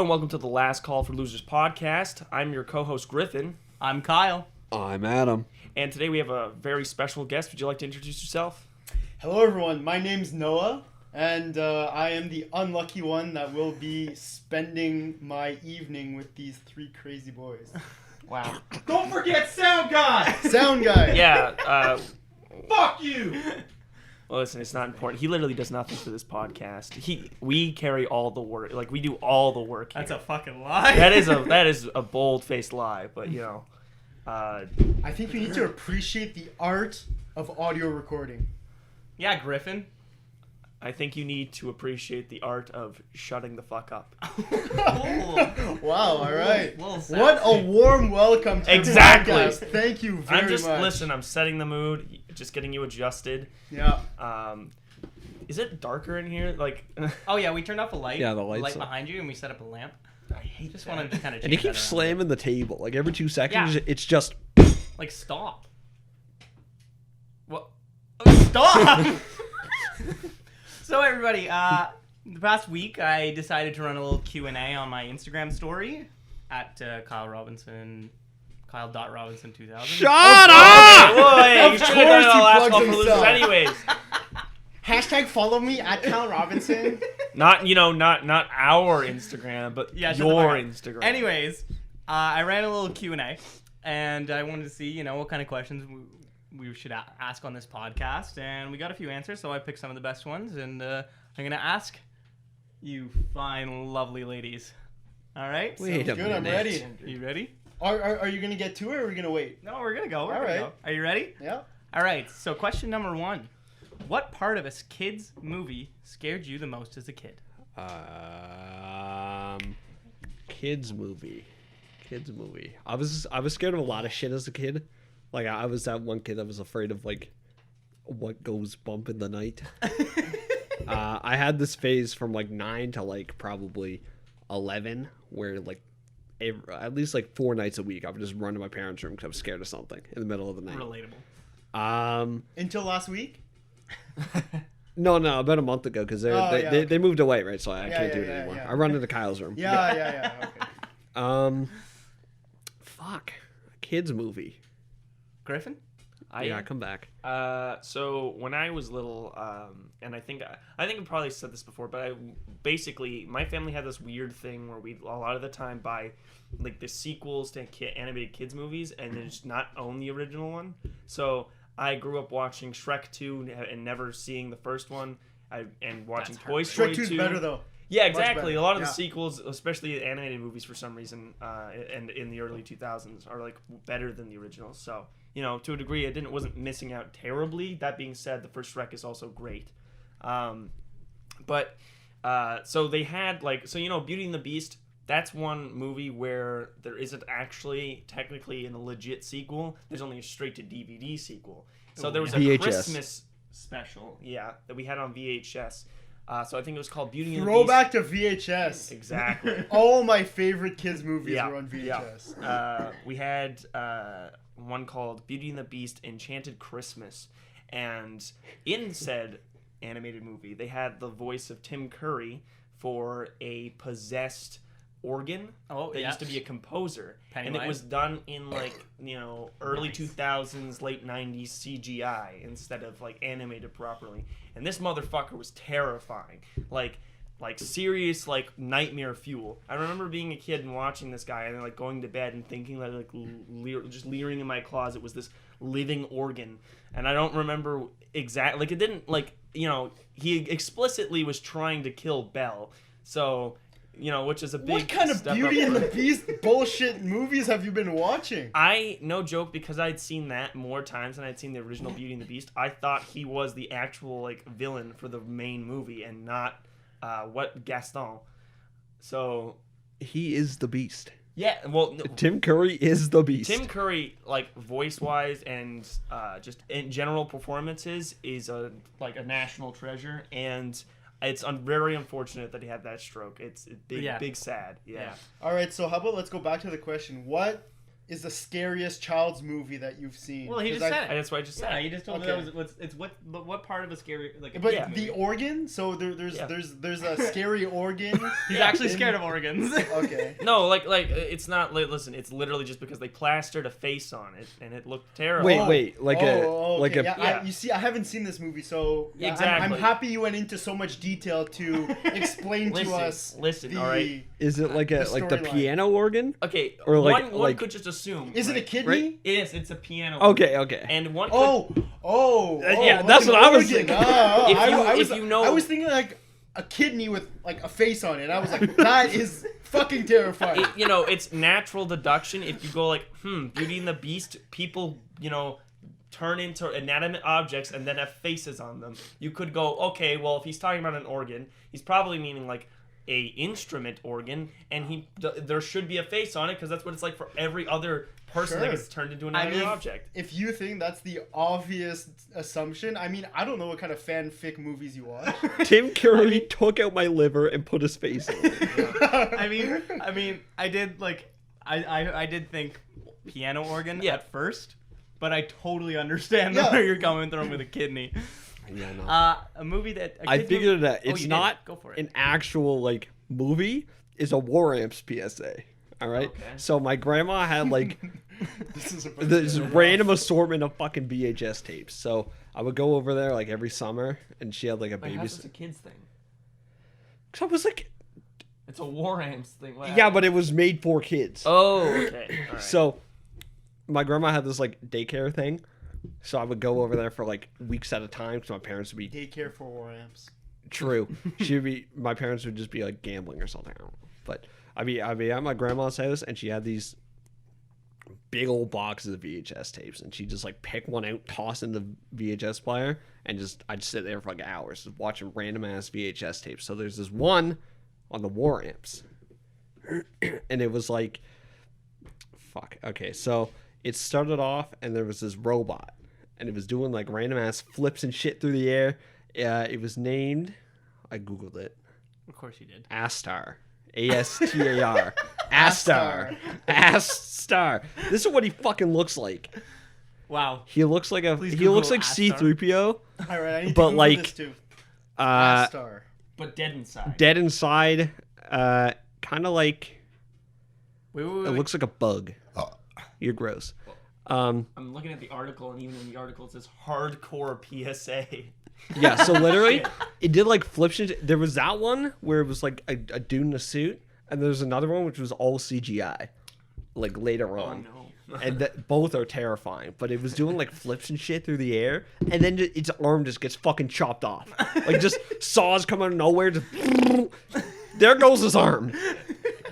and welcome to the Last Call for Losers podcast. I'm your co-host, Griffin. I'm Kyle. I'm Adam. And today we have a very special guest. Would you like to introduce yourself? Hello everyone, my name's Noah, and I am the unlucky one that will be spending my evening with these three crazy boys. Wow. Don't forget Sound Guy! Sound guy! Yeah, Fuck you! well, listen, it's not important. He literally does nothing for this podcast. We carry all the work. Like, we do all the work here. That's a fucking lie. That is a bold-faced lie, but, you know. I think you need to appreciate the art of audio recording. Yeah, Griffin. I think you need to appreciate the art of shutting the fuck up. Wow, alright. Little What a warm welcome to Exactly. the podcast. Thank you very much. Listen, I'm setting the mood, just getting you adjusted. Yeah. Is it darker in here? Like, Oh yeah, we turned off a light. Yeah, the light's light up. behind you, and we set up a lamp. I hate Just that. wanted to kind of. And he keeps slamming the table. Like every 2 seconds, Yeah. it's just... Like stop. What? Stop. So everybody, the past week I decided to run a little Q&A on my Instagram story at Kyle Robinson. Kyle.Robinson2000. Shut Ah! up! Boy, you should have done it on course he Last plugs Call for Losers himself. anyways. Hashtag follow me at Cal Robinson. Not our Instagram, but Yeah, shut the your fuck up. Instagram. Anyways, I ran a little Q&A, and I wanted to see, what kind of questions we should ask on this podcast, and we got a few answers, so I picked some of the best ones, and I'm going to ask you fine, lovely ladies. All right? Wait a Good, I'm minute. ready. You ready? Are you going to get to it or are we going to wait? No, we're going to go. All right. Go. Are you ready? Yeah. All right, so question number 1. What part of a kid's movie scared you the most as a kid? Kids movie. I was scared of a lot of shit as a kid. Like I was that one kid that was afraid of like what goes bump in the night. I had this phase from like 9 to like probably 11 where like at least like 4 nights a week I would just run to my parents' room because I was scared of something in the middle of the night. Relatable. Until last week? No, about a month ago because they moved away, right? So I can't do it anymore. yeah. I run into Kyle's room. Yeah. Okay. Fuck, kids movie. Griffin? Yeah, come back. So when I was little, and I think I probably said this before, but my family had this weird thing where we a lot of the time buy like the sequels to animated kids movies and then just not own the original one. So I grew up watching Shrek 2 and never seeing the first one, and watching Toy Story 2. Shrek 2's better though. Yeah, exactly. better. A lot of Yeah. the sequels, especially animated movies for some reason, and in the early 2000s, are like better than the originals. So, to a degree, wasn't missing out terribly. That being said, the first Shrek is also great. So they had Beauty and the Beast. That's one movie where there isn't actually technically a legit sequel. There's only a straight to DVD sequel. So there was a VHS. Christmas special, that we had on VHS. So I think it was called Beauty and the Beast. Throwback to VHS. Exactly. All my favorite kids movies Yeah, were on VHS. We had one called Beauty and the Beast Enchanted Christmas. And in said animated movie, they had the voice of Tim Curry for a possessed organ that used to be a composer. Pennywise. And it was done in early 2000s, late 90s CGI instead of animated properly. And this motherfucker was terrifying. Like serious nightmare fuel. I remember being a kid and watching this guy and then going to bed and thinking that just leering in my closet was this living organ. And I don't remember exactly it didn't he explicitly was trying to kill Belle. So which is a big What kind of step Beauty up and for- the Beast bullshit movies have you been watching? No joke, because I'd seen that more times than I'd seen the original Beauty and the Beast. I thought he was the actual villain for the main movie and not Gaston. So He is the Beast. yeah, well, no, Tim Curry is the Beast. Tim Curry, voice wise and just in general performances, is a national treasure, and it's very unfortunate that he had that stroke. It's big, big sad. Yeah. All right, so how about let's go back to the question. What is the scariest child's movie that you've seen? Well, he 'Cause just said it. That's what I just said. Yeah, you just told me Okay. that was but what part of a scary a But kid's the movie? organ, so there's a scary organ. He's actually in- scared of organs. Okay. No, like it's not. Listen, it's literally just because they plastered a face on it and it looked terrible. Wait, like okay. a Yeah, yeah. you see, I haven't seen this movie, so I'm Exactly. happy you went into so much detail to explain to us. Listen, all right. is it like the storyline. piano organ? Okay, Or like- one like- could just assume. Is it a right? kidney? Right? It is. It's a piano. Okay. And one. Could, Yeah, like that's an what I was organ. thinking. If you know- I was thinking like a kidney with like a face on it. I was like, that is fucking terrifying. it's natural deduction. If you go like, Beauty and the Beast, people, turn into inanimate objects and then have faces on them. You could go, okay, well, if he's talking about an organ, he's probably meaning like a instrument organ, and there should be a face on it because that's what it's like for every other person that Sure. gets turned into an inanimate object. If you think that's the obvious assumption, I mean, I don't know what kind of fanfic movies you watch. Tim Curry took out my liver and put his face on it. I mean, I did like, I did think piano organ Yeah. at first, but I totally understand Yeah. where you're coming from with a kidney. Yeah, no. A movie that I figured that Oh, it's you did? not Go for it. an actual like movie. It's a War Amps PSA. All right. Okay. So my grandma had like This is a this random assortment of fucking VHS tapes. So I would go over there like every summer, and she had like a How's baby. this a kid's thing? So I was like, It's a War Amps thing. What yeah, happened? but it was made for kids. Oh, okay. All right. So my grandma had this like daycare thing. So I would go over there for like weeks at a time because my parents would be Daycare for war amps. true. My parents would just be like gambling or something. I don't know. But I'd be at my grandma's house, and she had these big old boxes of VHS tapes, and she'd just like pick one out, toss in the VHS player, and I'd sit there for like hours just watching random ass VHS tapes. So there's this one on the War Amps, and it was like, fuck. Okay, so it started off, and there was this robot, and it was doing like random ass flips and shit through the air. It was named, I googled it, Of course you did. Astar. Astar. Astar. Astar. This is what he fucking looks like. Wow. He looks like Please he Google looks like Astar. C-3PO, All right, I need to But, Google like, this too. uh, Astar. but dead inside. dead inside, kind of like Wait. it looks like a bug. You're gross. I'm looking at the article, and even in the article it says hardcore PSA. Yeah, so literally, it did like flips. There was that one where it was like a dude in a suit, and there's another one which was all CGI, like later Oh on. no. And that both are terrifying. But it was doing like flips and shit through the air, and then its arm just gets fucking chopped off. Like just saws come out of nowhere. Just there goes his arm.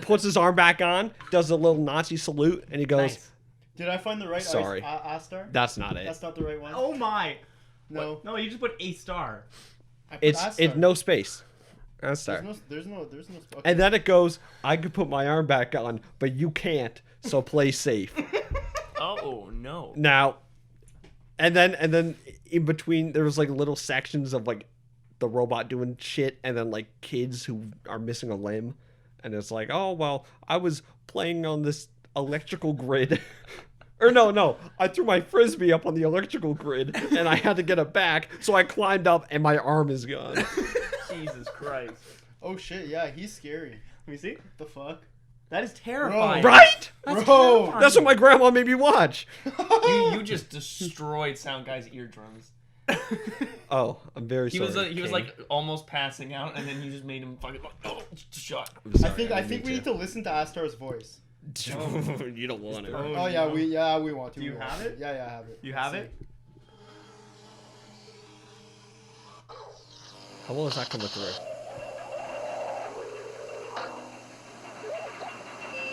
Puts his arm back on, does a little Nazi salute, and he goes, Nice. Did I find the right Sorry. Astar? "That's not it. That's not the right one. Oh my. No. No, you just put a star. I put It's Astar. no space. That's There's there." no. Okay. And then it goes, "I could put my arm back on, but you can't. So play safe." Oh no. Now, and then in between there was like little sections of like the robot doing shit, and then like kids who are missing a limb, and it's like, "Oh well, I was playing on this electrical grid." Or no, I threw my frisbee up on the electrical grid and I had to get it back, so I climbed up and my arm is gone. Jesus Christ. Oh shit! Yeah, he's scary. Let me see. What the fuck? That is terrifying. Right? That's Bro. terrifying. That's what my grandma made me watch. You just destroyed Sound Guy's eardrums. Oh, I'm very He sorry. was King. like almost passing out, and then you just made him fucking shot. I'm I sorry, think didn't we mean need to listen to Astar's voice. You don't want it. Oh, Oh yeah, no. we want to. Do you we want have to. it? Yeah, I have it. You Let's have see. it? How well is that coming through?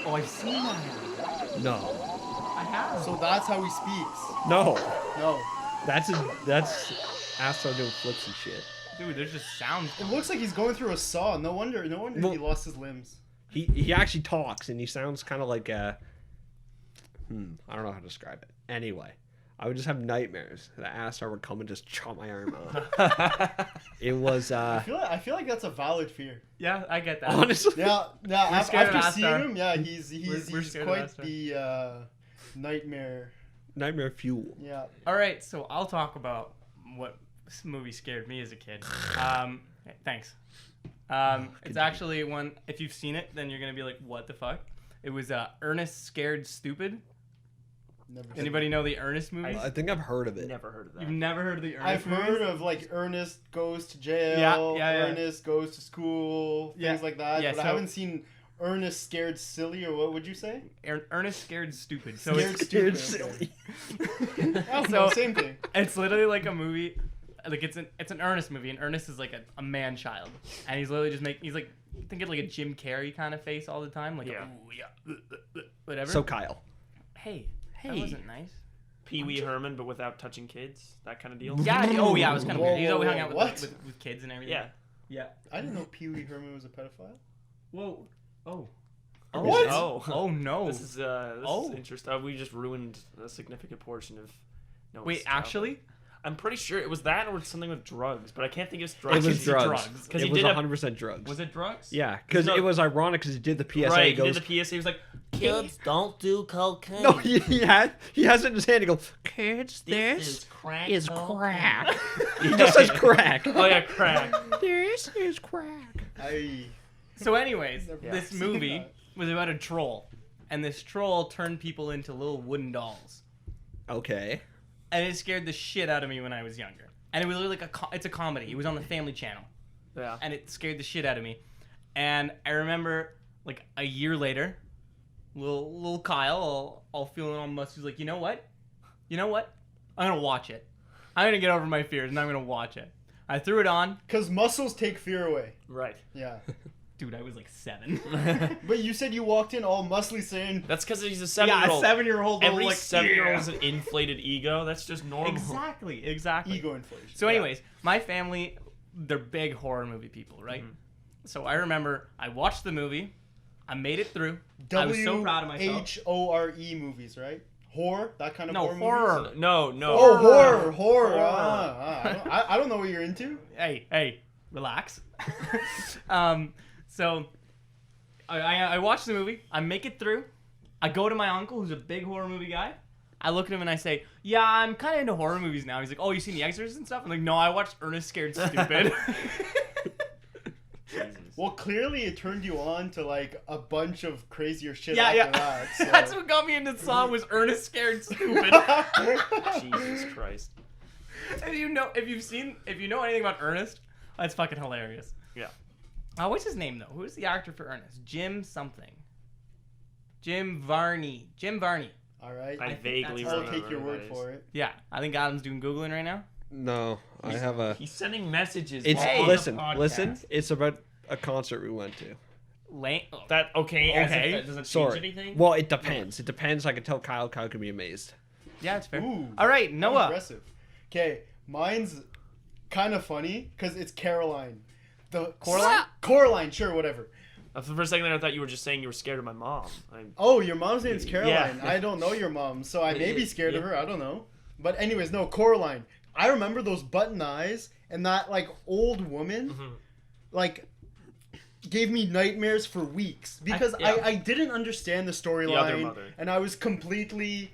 Oh, I've seen that. No. I have. So that's how he speaks. No. No, That's Astro doing flips and shit. Dude, there's just sounds. it looks like he's going through a saw. No wonder Well- he lost his limbs. He actually talks and he sounds kind of like I don't know how to describe it. Anyway, I would just have nightmares that Astro would come and just chop my arm off. It was I feel like that's a valid fear. Yeah, I get that. honestly. Yeah, We're scared of after seeing Astar. him, yeah, he's We're he's scared of quite Astar. the Nightmare. Nightmare Fuel. Yeah. All right, so I'll talk about what movie scared me as a kid. Thanks. It's actually one. If you've seen it, then you're gonna be like, "What the fuck?" It was Ernest Scared Stupid. Never seen Anybody know the Ernest movies? I think I've heard of it. Never heard of that. You've never heard of the Ernest I've movies? heard of like Ernest goes to jail, Yeah. Ernest goes to school, Yeah. things like that. Yeah, but I so- haven't seen Ernest Scared Silly, or what would you say? Ernest Scared Stupid. So Scared it's, Stupid. Silly. Oh, So- no, same thing. it's literally like a movie. Like it's an Ernest movie, and Ernest is like a man child, and he's literally just he's like thinking like a Jim Carrey kind of face all the time, like Yeah. ooh yeah, whatever. So Kyle. hey, that wasn't nice. Pee Wee Herman, but without touching kids. That kind of deal. Yeah. Oh yeah, it was kind of Whoa, weird. He's always whoa, hung out what? with kids and everything. Yeah. Yeah. I didn't know Pee Wee Herman was a pedophile. Whoa. Oh. What? Oh. Oh no. This is interesting. We just ruined a significant portion of. Noah's Wait, childhood. actually? I'm pretty sure it was that or something with drugs, but I can't think it's drugs. It was it's drugs. drugs. 'Cause It he was did a- 100% drugs. Was it drugs? Yeah, because No. it was ironic because he did the PSA. Right, He goes, he did the PSA. He was like, "Kids, don't do cocaine." no, he has it in his hand. He goes, kids, this is crack. is cocaine." crack. He just says crack. Oh yeah, crack. This is crack. So, anyways, Never this seen movie that. was about a troll, and this troll turned people into little wooden dolls, Okay. and it scared the shit out of me when I was younger. And it was literally like it's a comedy. It was on the Family Channel, Yeah. and it scared the shit out of me. And I remember, like a year later, little Kyle, all feeling all musty, was like, you know what? I'm gonna watch it. I'm gonna get over my fears, and I'm gonna watch it. I threw it on. Because muscles take fear away. Right. Yeah. Dude, I was like 7. But you said you walked in all muscly saying, That's because he's a Yeah, a 7-year-old. 7-year-old. Every like 7-year-old has an inflated ego. That's just normal. Exactly. ego inflation. So, anyways, my family, they're big horror movie people, right? Mhm. So I remember I watched the movie, I made it through. I was so proud of myself. WHORE movies, right? Horror? That kind of No, horror horror. movies? No. Oh, horror. Horror. I don't know what you're into. Hey, relax. So I watched the movie. I make it through. I go to my uncle, who's a big horror movie guy. I look at him and I say, "Yeah, I'm kind of into horror movies now." He's like, "Oh, you seen The Exorcist and stuff?" I'm like, "No, I watched Ernest Scared Stupid." Jesus. Well, clearly it turned you on to like a bunch of crazier shit Yeah, after yeah. that. So. That's what got me into Saw was Ernest Scared Stupid. Jesus Christ. if you know anything about Ernest, that's fucking hilarious. Yeah. What's his name though? Who's the actor for Ernest? Jim something. Jim Varney. All right. I think vaguely that's- I'll remember take your who word that for is. it. Yeah, I think Adam's doing Googling right now. No, I have a. He's sending messages. It's while on the listen. podcast. It's about a concert we went to. That okay? As if Okay. that doesn't change Sorry. anything. Well, it depends. It depends. I can tell Kyle. Kyle can be amazed. Yeah, it's fair. Ooh. All right, Noah. Impressive. Okay, mine's kind of funny because it's Caroline. Coraline? Coraline, sure, whatever. For a second there, I thought you were just saying you were scared of my mom. Oh, your mom's name's Yeah. Caroline. I don't know your mom, so I may be scared of her. I don't know. But anyways, no, Coraline. I remember those button eyes and that like old woman, Mhm. like gave me nightmares for weeks because yeah. I didn't understand the other storyline mother. and I was completely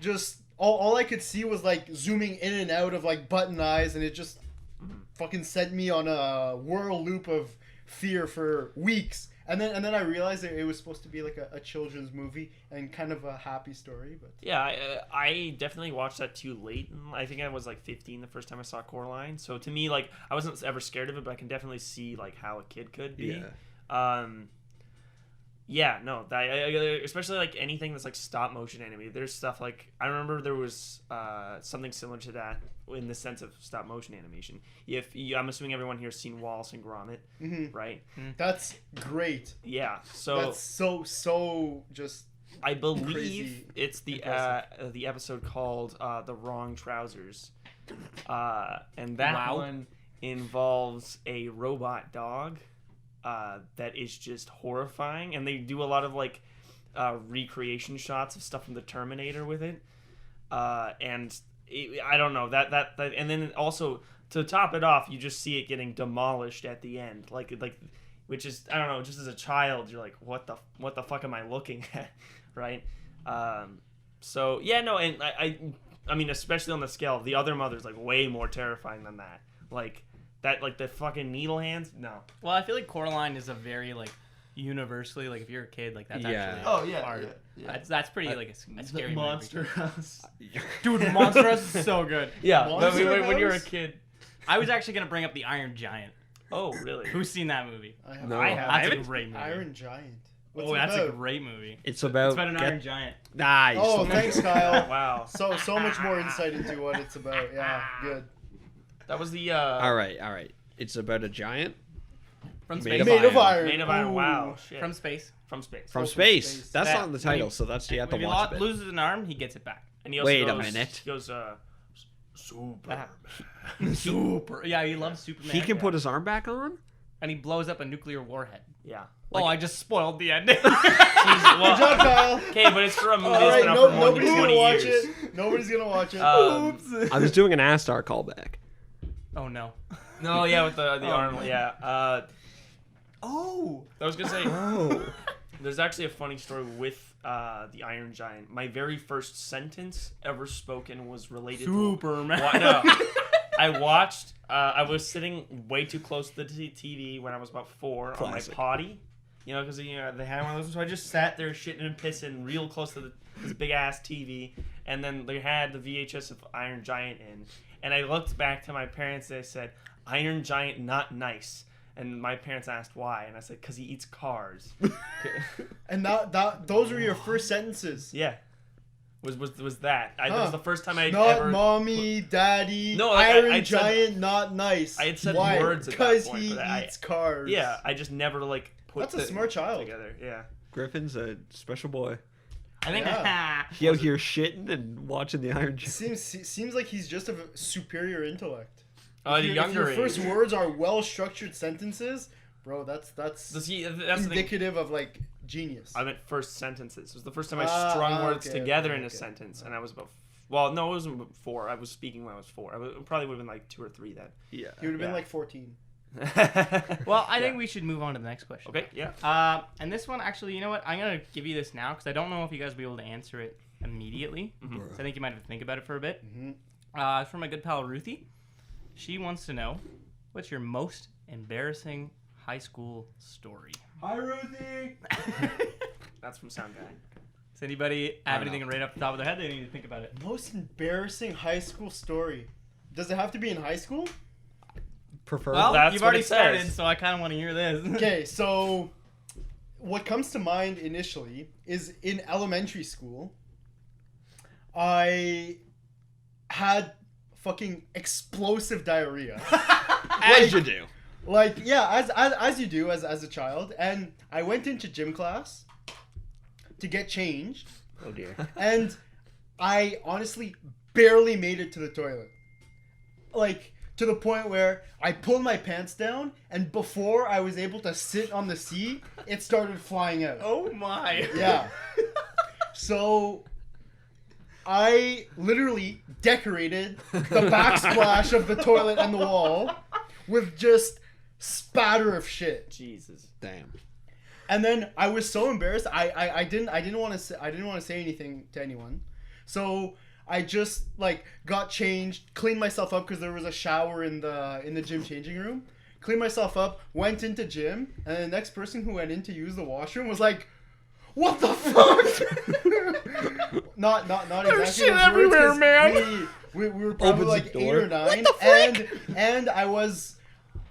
just all I could see was like zooming in and out of like button eyes and it just fucking sent me on a whirl loop of fear for weeks. And then I realized that it was supposed to be like a children's movie and kind of a happy story, but Yeah, I definitely watched that too late. I think I was like 15 the first time I saw Coraline. So to me, like I wasn't ever scared of it, but I can definitely see like how a kid could be. Yeah. Yeah, no, especially like anything that's like stop motion anime. There's stuff like I remember there was something similar to that in the sense of stop motion animation. I'm assuming everyone here's seen Wallace and Gromit, right? that's great. Yeah, so That's so just I believe crazy it's the episode called "The Wrong Trousers," and that Wow. one involves a robot dog that is just horrifying, and they do a lot of like recreation shots of stuff from the Terminator with it, and I don't know that, and then also to top it off, you just see it getting demolished at the end, like which is I don't know, just as a child, you're like, what the fuck am I looking at, right? So yeah, no, and I mean, especially on the scale, the other mother's like way more terrifying than that. Like that, like the fucking needle hands. No. Well, I feel like Coraline is a very like universally like if you're a kid like that's Yeah. actually Oh, yeah, hard. yeah. That's pretty like a scary movie. Monster House. Dude, Monster House is so good. Yeah, Monster when you're a House? kid. I was actually gonna bring up the Iron Giant. Oh, really? Who's seen that movie? I have No. I have. That's a haven't. great movie. Iron Giant. What's Oh, it that's a about? great movie. It's about, It's about an Iron Giant. Nice. Oh, thanks, Kyle. Wow. So much more insight into what it's about. Yeah, good. That was the. All right. It's about a giant From Made space. of Made of iron. Made of iron. Ooh. Wow. Shit. From space. From space. from From space. space. That's That- not in the title, when he- so that's you have to If he watch it. loses an arm, he gets it back. And he also Wait a goes, minute. He goes, super. Super. Yeah, he loves Superman. He can put his arm back on. and he blows up a nuclear warhead. Yeah. Oh, I just spoiled the ending. Good job, Kyle. Okay, but it's for a movie All that's right, been out for more than nobody's 20 gonna watch years. it. Nobody's gonna watch it. I was doing an Astar callback. Oh no. No, yeah, with the Oh, arm. no. Yeah. Oh. I was gonna say, Oh. there's actually a funny story with the Iron Giant. My very first sentence ever spoken was related Superman. to. No, I watched. I was sitting way too close to the TV when I was about 4 Classic. on my potty. You know, because they had one of those. So I just sat there shitting and pissing real close to this big ass TV, and then they had the VHS of Iron Giant in, and I looked back to my parents. They said, "Iron Giant, not nice." And my parents asked why, and I said, "Cause he eats cars." And those were your first sentences. Yeah, was that? That Huh. was the first time I Not ever. mommy, daddy, No, like, Iron I'd said- Giant, not nice. I had said Why? words at that Because point, he but I- eats cars. Yeah, I just never like put. That's a the- smart child. together. Yeah. Griffin's a special boy. I think. Yeah. He out here shitting and watching the Iron Giant. Seems like he's just of a superior intellect. Oh, If the your- younger if your age. first words are well structured sentences, bro, that's That's the thing. indicative of like genius. I meant first sentences. It was the first time I Ah, strung words okay, together okay, in a okay. sentence, and I was about. Well, no, it wasn't 4. I was speaking when I was 4. Probably would have been like 2 or 3 then. Yeah. He would have been Yeah. like 14. Well, I think we should move on to the next question. Okay. Yeah. And this one, actually, you know what? I'm gonna give you this now because I don't know if you guys will be able to answer it immediately. Mhm. So I think you might have to think about it for a bit. Mm-hmm. It's from my good pal Ruthie. She wants to know, what's your most embarrassing high school story? Hi, Ruthie. That's from Sound Guy. Does anybody have I don't anything right off the top of their head? They need to think about it. Most embarrassing high school story. Does it have to be in high school? Prefer. Well, that's you've what already it says. started, so I kind of want to hear this. Okay, so what comes to mind initially is in elementary school, I had fucking explosive diarrhea. As you do. Like, yeah, as you do as a child. And I went into gym class to get changed, Oh dear. and I honestly barely made it to the toilet. Like, to the point where I pulled my pants down, and before I was able to sit on the seat, it started flying out. Oh my. Yeah. So I literally decorated the backsplash of the toilet and the wall with just spatter of shit. Jesus. Damn. And then I was so embarrassed. I didn't want to say anything to anyone. So I just like got changed, cleaned myself up because there was a shower in the gym changing room. Cleaned myself up, went into gym, and the next person who went in to use the washroom was like, "What the fuck?" not There's exactly shit those words, everywhere, 'cause man. We were probably Opens like the 8 door. or 9, and I was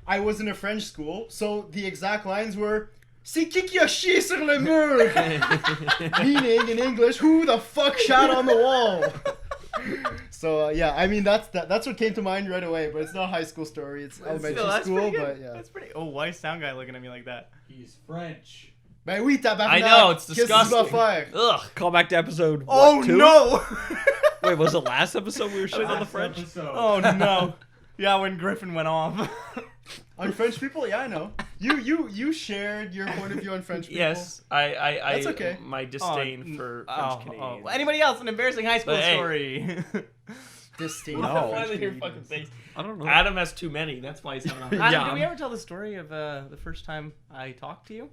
in a French school, so the exact lines were "C'est qui qui a chié sur le mur?" Meaning in English, who the fuck shot on the wall? So yeah, I mean that's what came to mind right away, but it's not a high school story. It's elementary Still, that's school, pretty good. but yeah. That's pretty. Oh, why is sound guy looking at me like that? He's French. Ben oui, tabarnak. I know, it's Qu'est-ce que tu disgusting. vas faire? Ugh. Call back to episode. Oh what, 2? no! Wait, was it last episode we were shitting on the Last French? episode. Oh no! Yeah, when Griffin went off. On French people, yeah, I know. You shared your point of view on French people. Yes, I That's okay. My disdain for French Canadians. Anybody else? An embarrassing high school But, hey. story. Disdain. No. for Why French did your Canadians. fucking face? I don't know. Adam has too many. That's why he's having a Adam, Yeah. did we ever tell the story of the first time I talked to you?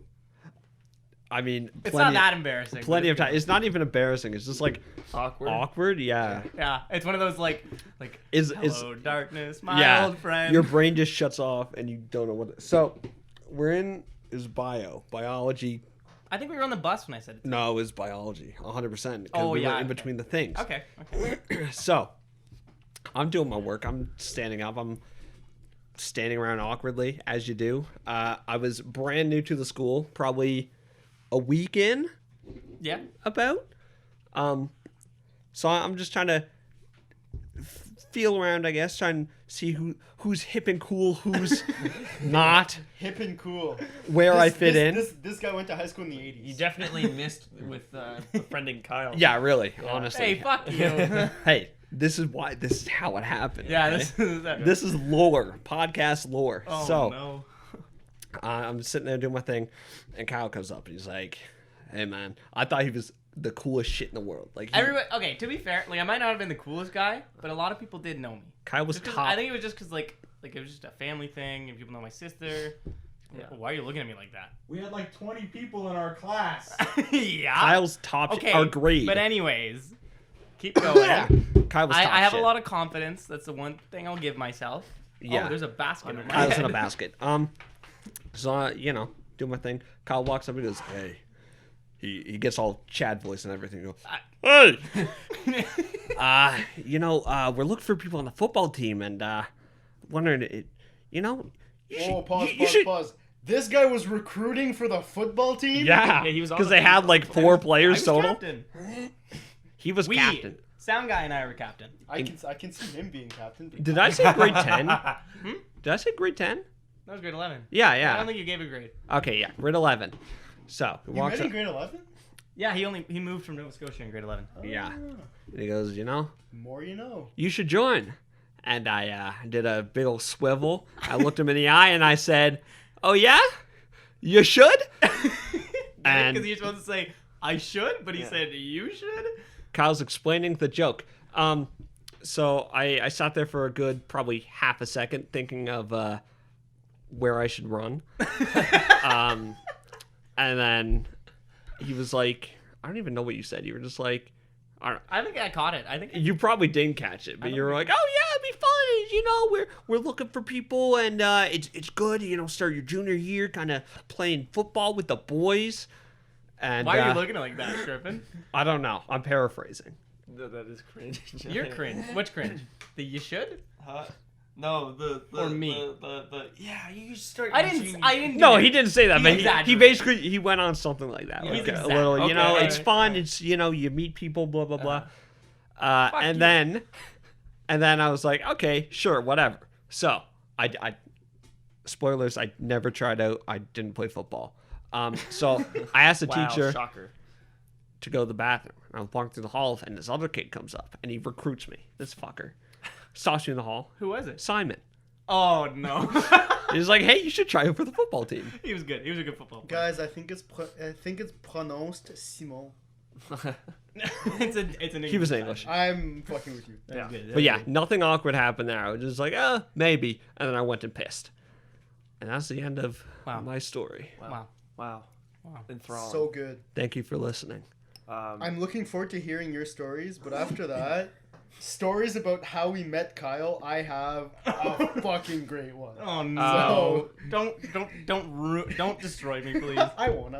I mean, It's not that embarrassing. plenty but of time. It's not even embarrassing. It's just like awkward. Yeah. Yeah, it's one of those like Is hello darkness, my old friend. Your brain just shuts off and you don't know what. So we're in is biology. I think we were on the bus when I said it. No, it was biology, 100%. Oh, we yeah, went in okay. between the things. Okay. So I'm doing my work. I'm standing up. I'm standing around awkwardly as you do. I was brand new to the school, probably a week in. Yeah. About. So I'm just trying to feel around, I guess, trying to see who's hip and cool, who's not, Hip and cool. where I fit in. This guy went to high school in the 80s. You definitely missed with befriending Kyle. Yeah, really, honestly. Hey, fuck you. Hey, this is how it happened. Yeah, okay? This is lore, podcast lore. Oh, so no. I'm sitting there doing my thing, and Kyle comes up and he's like, "Hey, man, I thought he was the coolest shit in the world." Like Everybody, okay, to be fair, like I might not have been the coolest guy, but a lot of people did know me. Kyle was Just 'cause- top. I think it was just because like it was just a family thing, and people know my sister. Yeah. Why are you looking at me like that? We had like 20 people in our class. Yeah. Kyle's top Okay. our grade. But anyways, keep going. Kyle was top I have shit. a lot of confidence. That's the one thing I'll give myself. Yeah. Oh, there's a basket. On my Kyle's in a head. basket. So do my thing. Kyle walks up and goes, "Hey." He gets all Chad voice and everything. He goes, "Hey, we're looking for people on the football team and wondering, you Oh, pause, you pause, should- pause. This guy was recruiting for the football team? Yeah, Yeah, he was on because the they had like 4 I players was total. captain. He was We, captain. sound guy and I were captain. I can see him being captain. Did I say grade 10? Did I say grade 10? That was grade 11. Yeah, I yeah. don't think you gave a grade. Okay, yeah, grade 11. So he You walks met in up. grade 11? Yeah, he moved from Nova Scotia in grade 11. Yeah, Ah, and he goes, more you know. you should join. And I did a big old swivel. I looked him in the eye and I said, "Oh yeah, you should." And Because you're supposed to say, I should, but he said, you should? Kyle's explaining the joke. So I sat there for a good probably half a second thinking of where I should run. And then he was like, I don't even know what you said. You were just like, I think I caught it. I think you probably didn't catch it, but don't you were like, "Oh yeah, it'd be fun. We're looking for people, and it's good. Start your junior year, kind of playing football with the boys." And why are you looking at like that, Griffin? I don't know. I'm paraphrasing. That is cringe. You're cringe. Which cringe? The you should? No, the Or me. the yeah, you start. I didn't do No, that. he didn't say that, He but he exaggerated. basically he went on something like that, He's like a exact- little, okay, it's alright, fun. It's you meet people, blah blah blah. And you. then I was like, okay, sure, whatever. So I spoilers, I never tried out. I didn't play football. So I asked the teacher Shocker. to go to the bathroom. I was walking through the hall, and this other kid comes up, and he recruits me. This fucker stops me in the hall. Who was it? Simon. Oh, no. He's like, hey, you should try out for the football team. He was good. He was a good football player. Guys, I think it's pronounced Simon. it's an English He was sign. English. I'm fucking with you. Yeah. Good. But yeah, nothing awkward happened there. I was just like, maybe. And then I went and pissed. And that's the end of Wow. my story. Wow. Wow. Wow. Enthralling. So good. Thank you for listening. I'm looking forward to hearing your stories, but after that, stories about how we met Kyle, I have a fucking great one. Oh no! So- Don't destroy me, please. I won't.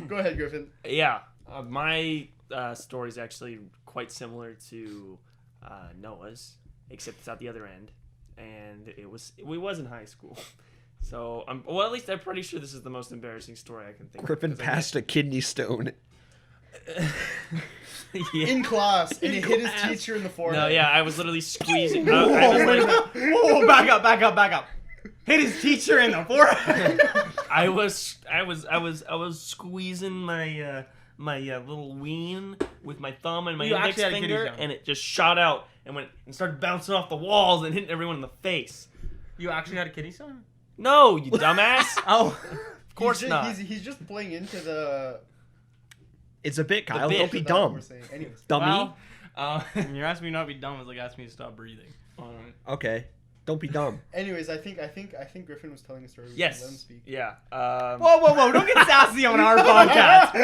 Go ahead, Griffin. Yeah, my story is actually quite similar to Noah's, except it's at the other end, and we was in high school. So at least I'm pretty sure this is the most embarrassing story I can think Griffin of. passed a kidney stone. Yeah. In class, and he hit his teacher in the forehead. No, yeah, I was literally squeezing. I was like, Whoa! Back up! Hit his teacher in the forehead. I was squeezing my little ween with my thumb and my You index actually had a kidney finger, stone. and it just shot out and started bouncing off the walls and hitting everyone in the face. You actually had a kidney stone? No, you dumbass. Oh. Of course he's not. He's just playing into the. It's a bit, Kyle. bit. Don't be to that what dumb. we're saying. Anyways. Dummy. Well, you're asking me not to be dumb. It's like asking me to stop breathing. All right. Okay. Don't be dumb. Anyways, I think Griffin was telling a story. We can Yes. let him speak. Yeah. Whoa! Don't get sassy on our podcast.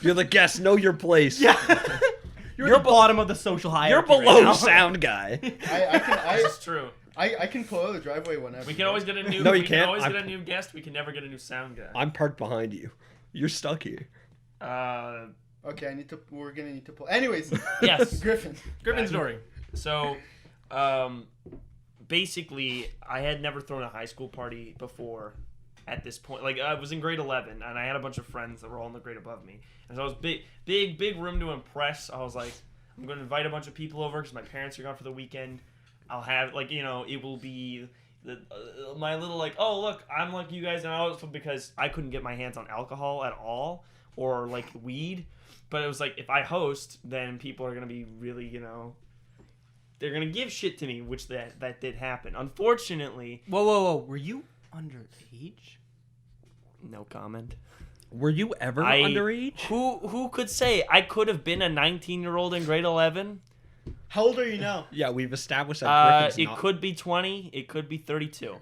You're the guest. Know your place. Yeah. You're at the bottom of the social hierarchy. You're below right now. sound guy. This is true. I can pull out the driveway whenever. We can always get a new. No, you we can't. Can always I'm- get a new guest. We can never get a new sound guy. I'm parked behind you. You're stuck here. Okay, we're gonna need to pull. Anyways. Yes. Griffin. Griffin's story. So, basically, I had never thrown a high school party before. At this point, like I was in grade 11, and I had a bunch of friends that were all in the grade above me, and so I was big room to impress. I was like, I'm going to invite a bunch of people over because my parents are gone for the weekend. I'll have it will be my little like, oh look, I'm like you guys, and also because I couldn't get my hands on alcohol at all or like weed, but it was like if I host, then people are gonna be really they're gonna give shit to me, which that did happen. Unfortunately, Whoa! Were you underage? no comment. Were you ever underage? Who could say? I could have been a 19-year-old in grade 11. How old are you now? Yeah, we've established that Griffin's It not. could be 20. It could be 32.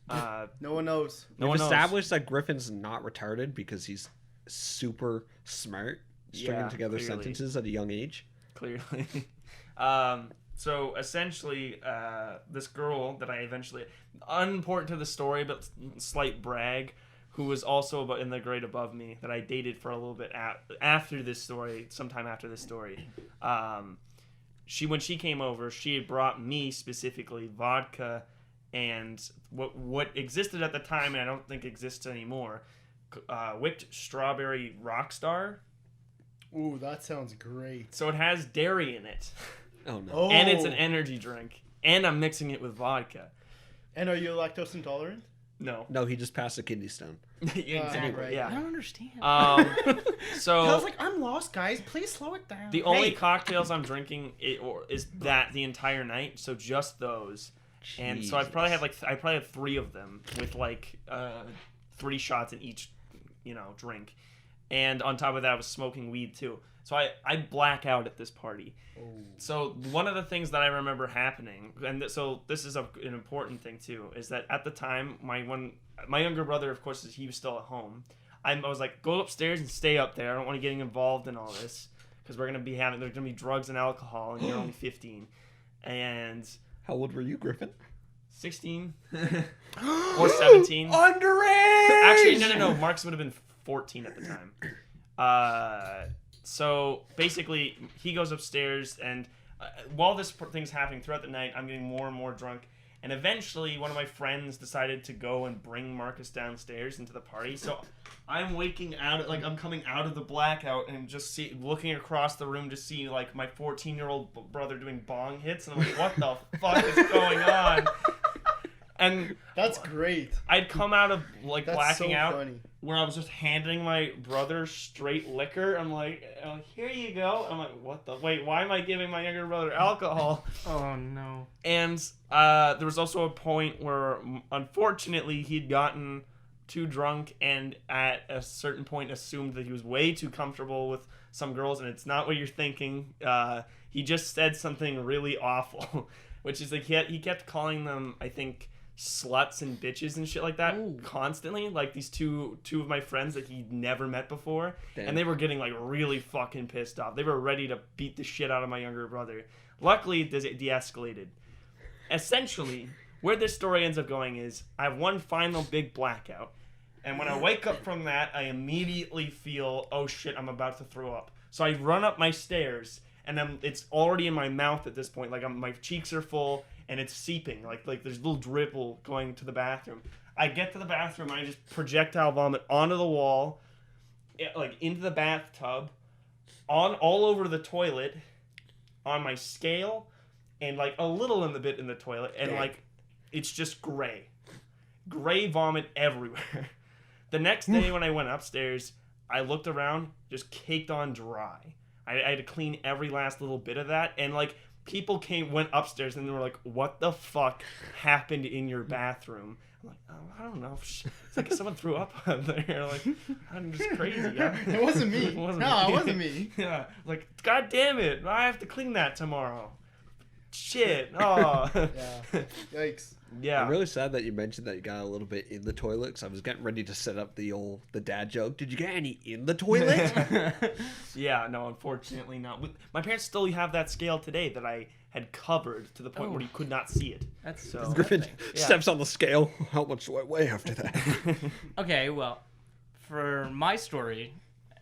No one knows. No We've one knows. established that Griffin's not retarded because he's super smart, stringing Yeah, together clearly. sentences at a young age. Clearly. So essentially, this girl that I eventually, unimportant to the story, but slight brag, who was also in the grade above me, that I dated for a little bit after this story, sometime after this story. When she came over, she had brought me specifically vodka and what existed at the time, and I don't think exists anymore, whipped strawberry Rockstar. Ooh, that sounds great. So it has dairy in it. Oh no. Oh. And it's an energy drink. And I'm mixing it with vodka. And are you lactose intolerant? No. No, he just passed a kidney stone. Exactly. right. I Yeah. don't understand. So I was like, I'm lost, guys. Please slow it down. the only cocktails I'm drinking is that the entire night. So just those. And so I probably had 3 of them with 3 shots in each, drink. And on top of that, I was smoking weed too. So I black out at this party. Oh. So one of the things that I remember happening, and so this is an important thing too, is that at the time, my younger brother, of course, he was still at home. I was like, go upstairs and stay up there. I don't want to get involved in all this because there's gonna be drugs and alcohol, and you're only 15. And How old were you, Griffin? 16 or 17. Underage. Actually, no. Mark's would have been 14 at the time. So basically, he goes upstairs, and while this thing's happening throughout the night, I'm getting more and more drunk. And eventually, one of my friends decided to go and bring Marcus downstairs into the party. So I'm waking out, I'm coming out of the blackout and just looking across the room to see my 14-year-old brother doing bong hits, and I'm like, what the fuck is going on? And That's great. I'd come out of That's blacking so out, funny. where I was just handing my brother straight liquor. I'm like, here you go. I'm like, what the? Wait, why am I giving my younger brother alcohol? Oh no. And there was also a point where, unfortunately, he'd gotten too drunk and at a certain point assumed that he was way too comfortable with some girls, and it's not what you're thinking. He just said something really awful, which is he kept calling them, I think, sluts and bitches and shit like that. Ooh. Constantly, these two of my friends that he'd never met before. Damn. And they were getting really fucking pissed off. They were ready to beat the shit out of my younger brother. Luckily, it de-escalated. Essentially, where this story ends up going is I have one final big blackout, and when I wake up from that, I immediately feel, oh shit, I'm about to throw up. So I run up my stairs, and it's already in my mouth at this point. My cheeks are full, and it's seeping. There's a little dribble going to the bathroom. I get to the bathroom, and I just projectile vomit onto the wall, into the bathtub, all over the toilet, on my scale, and a little in the toilet, and it's just gray vomit everywhere. The next day when I went upstairs, I looked around, just caked on dry. I had to clean every last little bit of that, and people went upstairs and they were like, what the fuck happened in your bathroom? I'm like, oh, I don't know. It's like someone threw up up there. I'm just crazy. Yeah. It wasn't me. It wasn't No, me. it wasn't me. Yeah. God damn it. I have to clean that tomorrow. shit. Oh. Yeah. Yikes. Yeah. I'm really sad that you mentioned that you got a little bit in the toilet, because I was getting ready to set up the dad joke. Did you get any in the toilet? Yeah, no, unfortunately not. My parents still have that scale today that I had covered to the point where you could not see it. That's So- so. Griffin steps on the scale. How much do I weigh after that? Okay, well, for my story,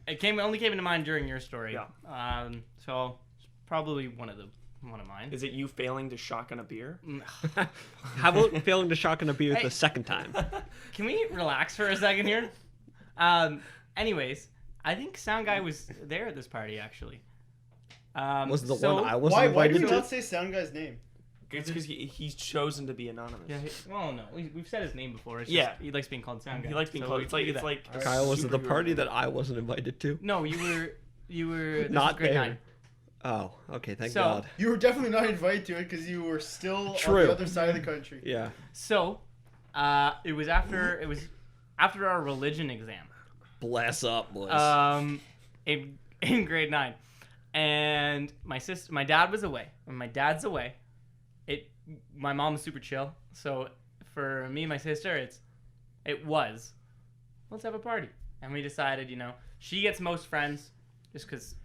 it only came into mind during your story. Yeah. So it's probably one of mine. Is it you failing to shotgun a beer? How about failing to shotgun a beer Hey. the second time? Can we relax for a second here? Anyways, I think Sound Guy was there at this party actually. Was the so- one I wasn't Why invited did you to? not say Sound Guy's name? It's because he's chosen to be anonymous. Yeah. Well, no, we've said his name before. It's Yeah. just, he likes being called Sound Guy. He likes being So called. we It's like do it's that. like. a Kyle, was it the superhero party name. that I wasn't invited to? No, you were. This Not was grade there. 9. Oh, okay, thank So- God. You were definitely not invited to it because you were still on True. the other side of the country. Yeah. So, it was after our religion exam. Bless up, boys. In grade 9, and my dad was away. When my dad's away, my mom was super chill. So for me and my sister, let's have a party, and we decided, she gets most friends, just because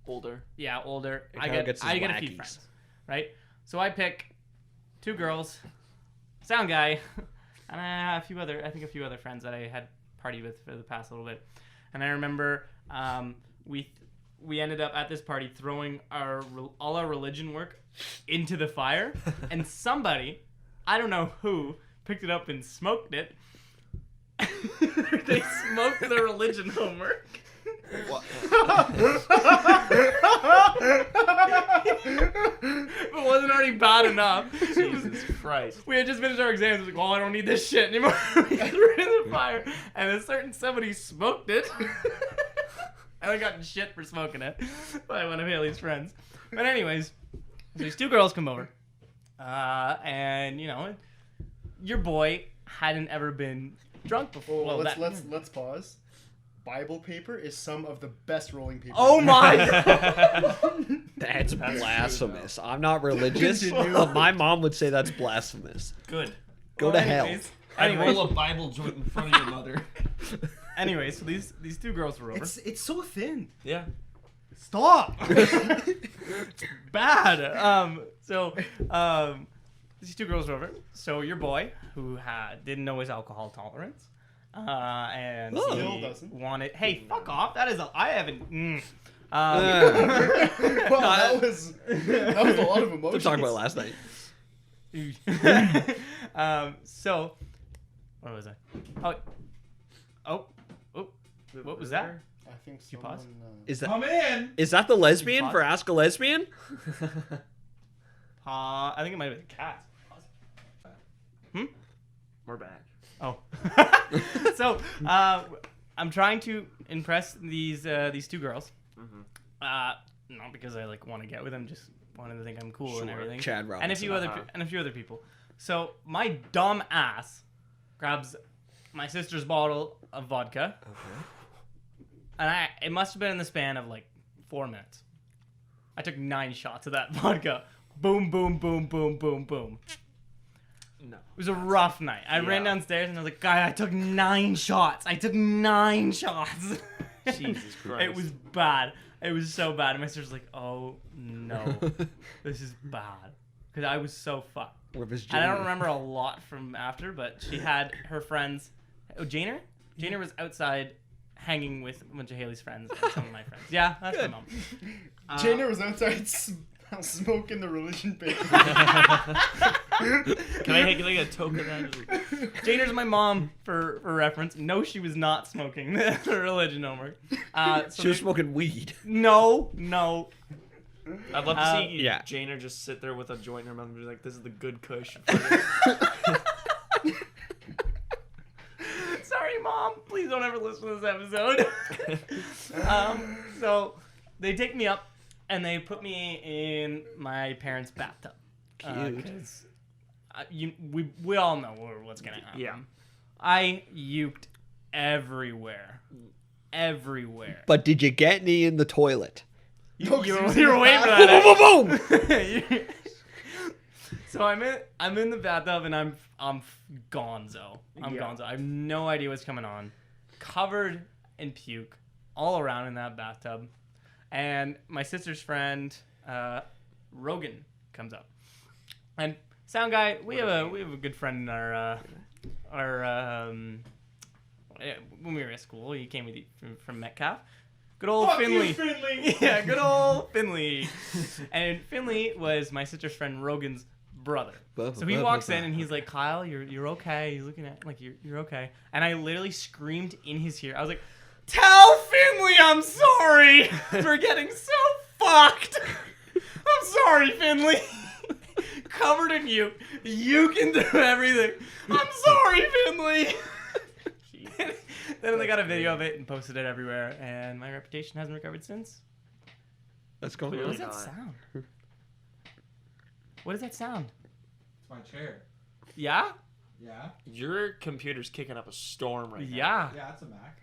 Older. older. And I Kyle get gets his a few wackies. friends, right? So I pick 2 girls, Sound Guy, and a few other friends that I had partied with for the past little bit. And I remember we ended up at this party throwing all our religion work into the fire, and somebody, I don't know who, picked it up and smoked it. They smoked the religion homework. What? If it wasn't already bad enough. Jesus Christ. We had just finished our exams. Like, well, I don't need this shit anymore. We threw it in the fire, and a certain somebody smoked it. And I got in shit for smoking it by one of Haley's friends. But anyways, these 2 girls come over, and your boy hadn't ever been drunk before. Well, Well, let's pause. Bible paper is some of the best rolling paper. Oh my God. That's true, blasphemous. I'm not religious, Continue. but my mom would say that's blasphemous. Good. Go to hell. I'd roll a Bible joint in front of your mother. Anyways, so these 2 girls were over. It's so thin. Yeah. Stop. Bad. These 2 girls were over. So your boy, who didn't know his alcohol tolerance, and Oh. he Still doesn't. wanted. Hey, fuck off. That is. I haven't. Well, that was a lot of emotions. We're talking about last night. So, what was I? Oh, what was that? I think You someone, pause? Is that Come in. is that the lesbian pause? for Ask a Lesbian? I think it might have been a cat. We're back. Oh. So, I'm trying to impress these 2 girls. Not because I want to get with them, just wanted to think I'm cool and Sure. everything. Chad And Robinson. a few other people. So my dumb ass grabs my sister's bottle of vodka, and it must have been in the span of 4 minutes. I took 9 shots of that vodka. Boom, boom, boom, boom, boom, boom. No. It was a rough night. I ran Yeah. downstairs and I was like, "Guy, I took 9 shots. I took 9 shots." Jesus Christ. It was bad. It was so bad. And my sister's like, "Oh no, this is bad," because I was so fucked. With his And I don't junior. remember a lot from after, but she had her friends. Oh, Janer? Janer was outside hanging with a bunch of Haley's friends and some of my friends. Yeah, that's my mom. Janer was outside smoking the religion paper. Can I get a token of that? Janer's my mom, for reference. No, she was not smoking the religion homework. So She was smoking weed. No. I'd love to see yeah. Janer just sit there with a joint in her mouth and be like, "This is the good kush." Sorry, Mom. Please don't ever listen to this episode. So they take me up and they put me in my parents' bathtub. Cute. 'Cause, we all know what's gonna happen. Yeah. I uked everywhere. Everywhere. But did you get any in the toilet? No, 'cause he was in You're the waiting for Boom, that. boom, boom, boom! eh? So I'm in the bathtub and I'm gonzo. I'm Yeah. gonzo. I have no idea what's coming on. Covered in puke all around in that bathtub. And my sister's friend, Rogan, comes up. And sound guy, we have a good friend in our when we were at school. He came with from Metcalf. Good old Fuck Finley. you, Finley. Yeah, good old Finley. And Finley was my sister's friend Rogan's brother. So he walks in and he's like, Kyle, you're okay. He's looking at like you're okay. And I literally screamed in his ear. I was like, tell Finley I'm sorry for getting so fucked. I'm sorry, Finley. Covered in you can do everything. I'm sorry, Finley. Then they got a video of it and posted it everywhere, and my reputation hasn't recovered since. Let's go. Clearly. What does that not. sound? What does that sound? It's my chair. Yeah? Yeah? Your computer's kicking up a storm right now. Yeah. Yeah, it's a Mac.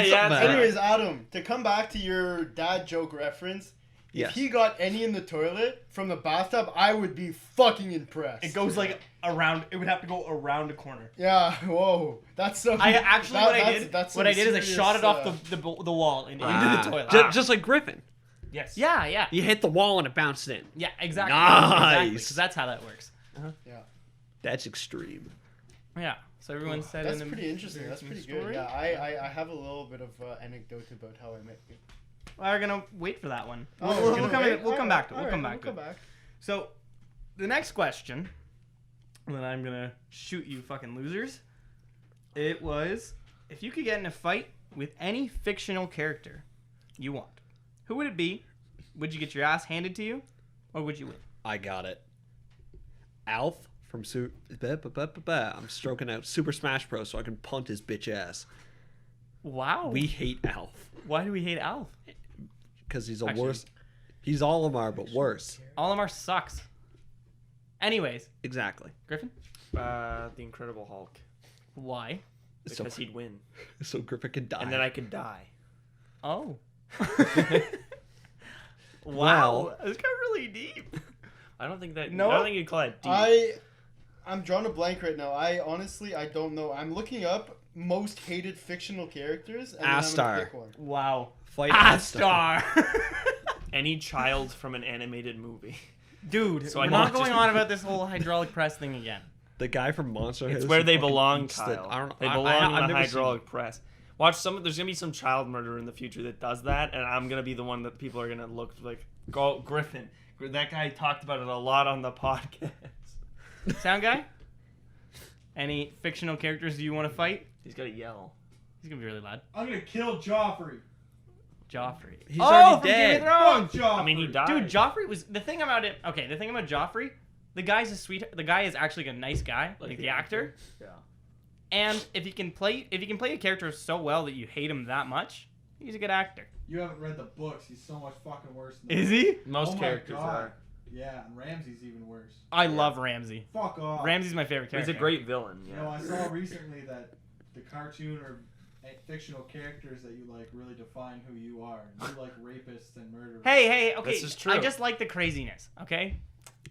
Yeah, Mac. Anyways, Adam, to come back to your dad joke reference, Yes. if he got any in the toilet from the bathtub, I would be fucking impressed. It goes like around. It would have to go around a corner. Yeah, whoa. That's so. I actually that- what I that's- did. that's What some I did is I serious, shot it off the wall and into the toilet. Just like Griffin. Yes. Yeah, yeah, You hit the wall and it bounced in. yeah. Exactly. Nice. Exactly, 'cause that's how that works. Yeah, That's extreme. Yeah. So everyone said that's in pretty interesting. That's pretty good. story. Yeah, I have a little bit of anecdote about how I met you. We're gonna wait for that one. Oh, We'll we're gonna come wait? we'll come back to it. Alright, We'll come back to it. back. So, the next question, and then I'm gonna shoot you fucking losers. It was, if you could get in a fight with any fictional character you want, who would it be? Would you get your ass handed to you, or would you win? I got it. Alf from I'm stroking out Super Smash Bros. So I can punt his bitch ass. Wow. We hate Alf Why do we hate Alf? because he's a Actually- worse. He's Olimar, but worse. Olimar sucks. Anyways, Exactly. Griffin, The Incredible Hulk. why? So, Because he'd win. so Griffin can die. And then I could die. Oh. Wow. Wow. This got really deep. I don't think that. No? I don't think you'd call it deep. I'm drawing a blank right now. I honestly don't know. I'm looking up most hated fictional characters. And then I'm gonna Astar. pick one. Wow. Fight Astar. Any child from an animated movie. Dude, So we're I not know going just- on about this whole hydraulic press thing again. The guy from Monster House. It's where who they fucking belong, eats the- Kyle. I don't know. They I- belong I've in the never seen hydraulic press. Watch there's gonna be some child murderer in the future that does that, and I'm gonna be the one that people are gonna look like. Go Griffin. That guy talked about it a lot on the podcast. Sound guy? Any fictional characters do you want to fight? He's gotta yell. He's gonna be really loud. I'm gonna kill Joffrey. Joffrey. He's oh, already from Game dead. of Thrones. Fuck Joffrey. I mean, he died. Dude, Joffrey was the thing about it. Okay, the thing about Joffrey, the guy's a sweet. The guy is actually a nice guy, like the actor. Yeah. And if he can play a character so well that you hate him that much, he's a good actor. You haven't read the books. He's so much fucking worse than Is he? Most Oh my characters God. are. Yeah, and Ramsey's even worse. I love Ramsey. Fuck off. Ramsey's my favorite He's character. a great villain. You know, Yeah. I saw recently that the cartoon or fictional characters that you like really define who you are. You like rapists and murderers. Hey, okay. This is true. I just like the craziness. Okay.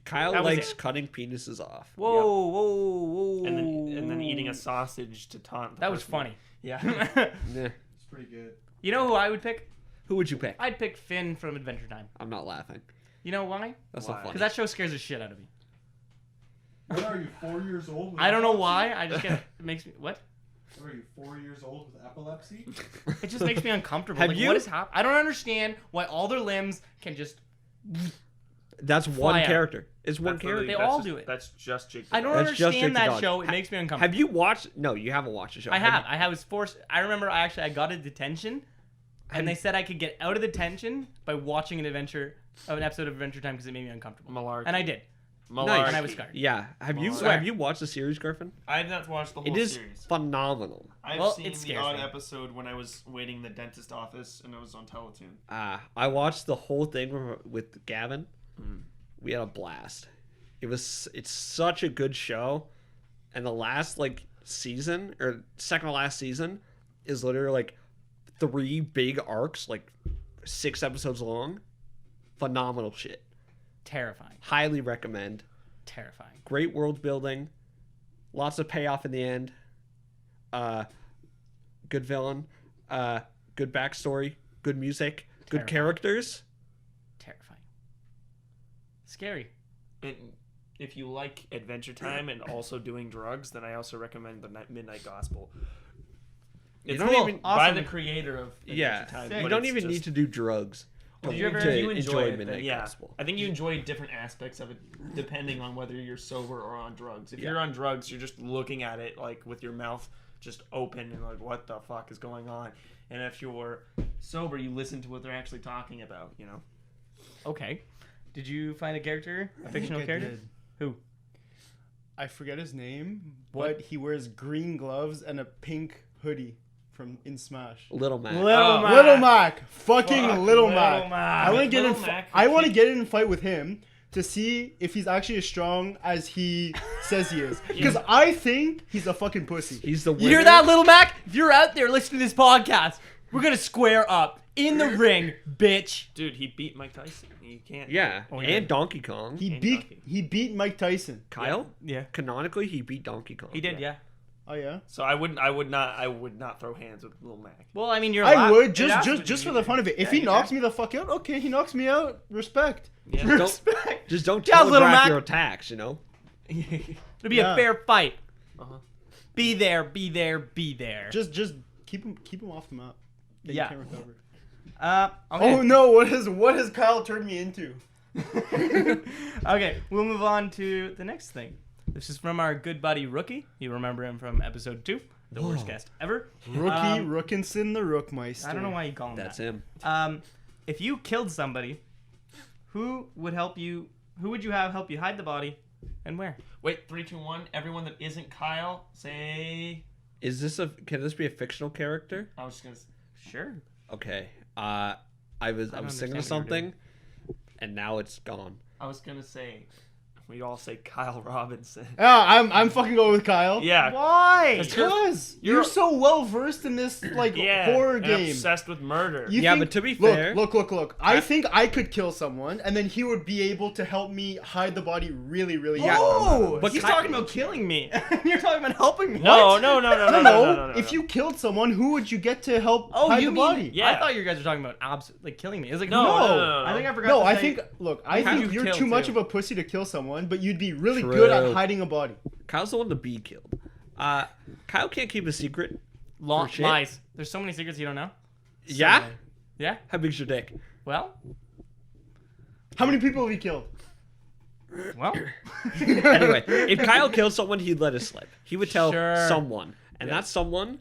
Kyle That was likes it. cutting penises off. Whoa. And then eating a sausage to taunt. The That was person. funny. Yeah. Nah. It's pretty good. You know who I would pick? Who would you pick? I'd pick Finn from Adventure Time. I'm not laughing. You know why? That's Why? not funny. Because that show scares the shit out of me. What are you, 4 years old? With I don't know epilepsy? why. I just get it makes me what? What are you, 4 years old with epilepsy? It just makes me uncomfortable. Have Like, you- what is happening? I don't understand why all their limbs can just. That's Fly one out. character. It's one That's literally- character. They all just- do it. That's just Jake. I don't That's just Jake understand the that Dog. show. It makes me uncomfortable. Have you watched? No, you haven't watched the show. I have. I was forced. I remember. I got a detention, Have and they you- said I could get out of the detention by watching an episode of Adventure Time because it made me uncomfortable. Malarkey. And I did. Malarkey. And I was scarred. Yeah. Have you Swear. have you watched the series, Griffin? I have not watched the whole It is series. phenomenal. I've Well, seen it the scares odd me. episode when I was waiting in the dentist office and it was on Teletoon. I watched the whole thing with Gavin. Mm. We had a blast. It's such a good show, and the last season or second to last season is literally like 3 big arcs, like 6 episodes long. Phenomenal shit. Terrifying. Highly recommend. Terrifying. Great world building. Lots of payoff in the end. Good villain. Good backstory. Good music. Good Terrifying. characters. Terrifying. Scary. And if you like Adventure Time and also doing drugs, then I also recommend the Midnight Gospel. It's don't cool. even- by awesome. the creator of Adventure Yeah. Time. Sick. You but don't it's even just- need to do drugs. Did you ever- to you enjoy it, Midnight yeah. Gospel. I think you enjoy different aspects of it depending on whether you're sober or on drugs. If Yeah. you're on drugs, you're just looking at it like with your mouth just open and like, what the fuck is going on? And if you're sober, you listen to what they're actually talking about, you know? Okay. Did you find a character? A I fictional think I character? did. Who? I forget his name, What? but he wears green gloves and a pink hoodie from in Smash. Little man. Little Mac. Little Mac, fucking Fuck, Little Little Mac. Mac. I want to get in. Little Mac, I want to he- get in a fight with him to see if he's actually as strong as he says he is. Because I think he's a fucking pussy. He's the winner. You hear that, Little Mac? If you're out there listening to this podcast, we're gonna square up in the ring, bitch. Dude, he beat Mike Tyson. You can't. Yeah. Oh, yeah. And Donkey Kong. He And beat Donkey. he beat Mike Tyson. Kyle? Yeah. Canonically, he beat Donkey Kong. He did, yeah. Oh yeah. So I would not throw hands with Lil Mac. Well, I mean, you're. I allowed- would it has to just be- for the fun of it. If Yeah, he you knocks can. me the fuck out, okay, he knocks me out. Respect. Yeah. Respect. Just don't Yeah, Little telegraph Mac. your attacks, you know? It'll be Yeah. a fair fight. Uh-huh. Be there, be there, be there. Just keep him off the map. That Yeah. You can't recover. Okay. Oh no! What has Kyle turned me into? Okay, we'll move on to the next thing. This is from our good buddy Rookie. You remember him from episode 2, the worst guest ever. Rookie Rookinson the Rookmeister. I don't know why you call him That's that. him. If you killed somebody, who would help you? Who would you have help you hide the body, and where? Wait, 3, 2, 1. Everyone that isn't Kyle, say. Can this be a fictional character? I was just gonna. Sure. Okay. I was thinking of understand what you're something, and now it's gone. I was gonna say. We all say Kyle Robinson. Yeah, I'm fucking going with Kyle. Yeah. Why? That's your- Because you're so well versed in this like Yeah. horror and game. obsessed with murder. You Yeah, think- but to be look, fair- look. I think I could kill someone, and then he would be able to help me hide the body really, really Yeah. Oh, But he's Ky- talking about killing me. You're talking about helping me. No, What? no. No, if you killed someone, who would you get to help Oh, hide you the mean? body? Yeah. I thought you guys were talking about like killing me. It's like No, no. I think I forgot. No, to I say- think. Look, I How think you you're kill, too much too. of a pussy to kill someone, but you'd be really True. good at hiding a body. Kyle's the one to be killed. Kyle can't keep a secret. long for shit. lies. There's so many secrets you don't know. Yeah? Yeah. How big's your dick? Well. How many people have you killed? Well. Anyway, if Kyle killed someone, he'd let it slip. He would tell Sure. someone. And that someone,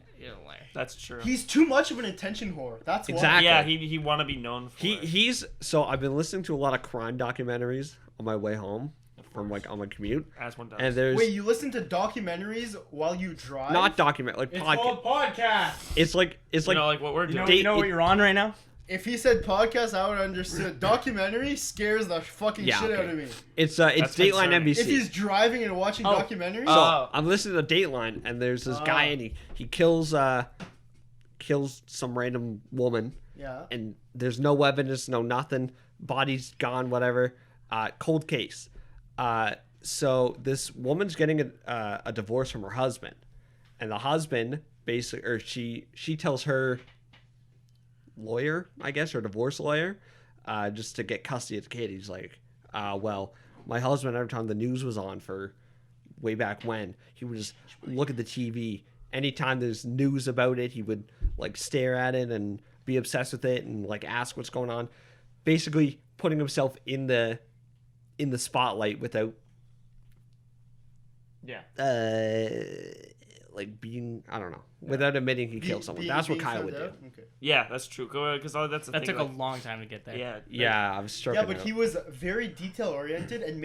That's true. He's too much of an attention whore. That's why. Exactly. Yeah, he want to be known for it. he's... So I've been listening to a lot of crime documentaries on my way home from like on my commute. As one does. And there's... Wait, you listen to documentaries while you drive? not document like podcast. podcast. It's like you know, like what we're doing. You know what you're on right now? If he said podcast, I would understand. Documentary scares the fucking Yeah, shit okay. out of me. it's That's Dateline concerning. NBC. If he's driving and watching Oh. documentaries, So I'm listening to Dateline, and there's this guy, and he kills some random woman, yeah. and there's no evidence, no nothing, body's gone, whatever. Cold case. So this woman's getting a divorce from her husband, and the husband basically, or she tells her lawyer, I guess, her divorce lawyer, just to get custody of the kid. He's like, well, my husband, every time the news was on for way back when, he would just look at the TV. Anytime there's news about it, he would like stare at it and be obsessed with it and like ask what's going on. Basically putting himself in the spotlight without Yeah. like being, I don't know, without admitting he killed someone. That's what Kyle would do. Okay. Yeah, that's true. Because that's the That thing. took a like, long time to get there. Yeah. Yeah, I was struck. Yeah, but he was very detail oriented and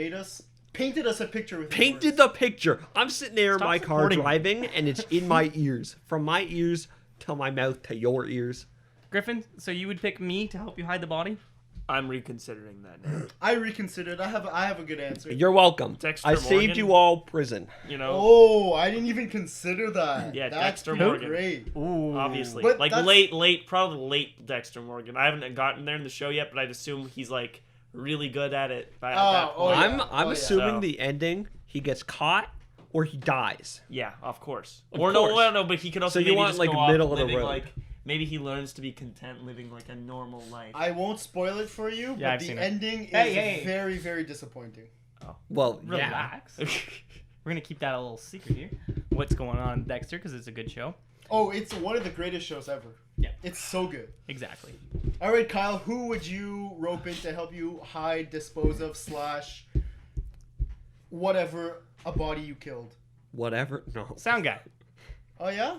painted us a picture with his painted words. the picture. I'm sitting there in Stop my car supporting me. driving, and it's in my ears, from my ears to my mouth to your ears. Griffin, so you would pick me to help you hide the body? I'm reconsidering that now. I reconsidered. I have a good answer. You're welcome. Dexter I saved Morgan? you all prison. You know, Oh, I didn't even consider that. Yeah, That's Dexter pretty Morgan. Great. Ooh. obviously. But Like that's- probably late Dexter Morgan. I haven't gotten there in the show yet, but I'd assume he's like really good at it by at Oh, that oh, point. yeah. I'm assuming So- the ending. He gets caught or he dies. Yeah, of course. Of or course. no, but he could also So you maybe want, just like, go off middle of the living road. like maybe he learns to be content living like a normal life. I won't spoil it for you, Yeah, but I've the seen it. ending is Hey. very, very disappointing. Well, yeah. Relax. We're gonna keep that a little secret here. What's going on, Dexter? Because it's a good show. Oh, it's one of the greatest shows ever. Yeah. It's so good. Exactly. All right, Kyle, who would you rope in to help you hide, dispose of, / whatever a body you killed? Whatever. No. Sound guy. Oh, yeah?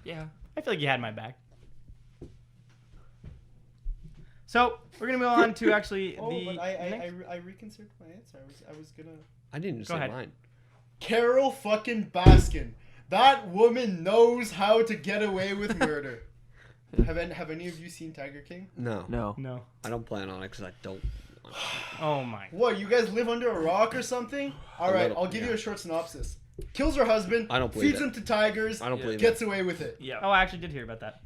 Yeah. I feel like you had my back. So we're gonna move on to actually Oh, the. but I next- reconsidered my answer. I was gonna... I didn't even Go say ahead. mine. Carol fucking Baskin. That woman knows how to get away with murder. Have any of you seen Tiger King? No. No. No. I don't plan on it because I don't. Oh my. What, you guys live under a rock or something? All right, little, I'll give yeah. you a short synopsis. Kills her husband, I don't believe feeds it. him to tigers, I don't believe it. gets away with it. Yeah. Oh, I actually did hear about that.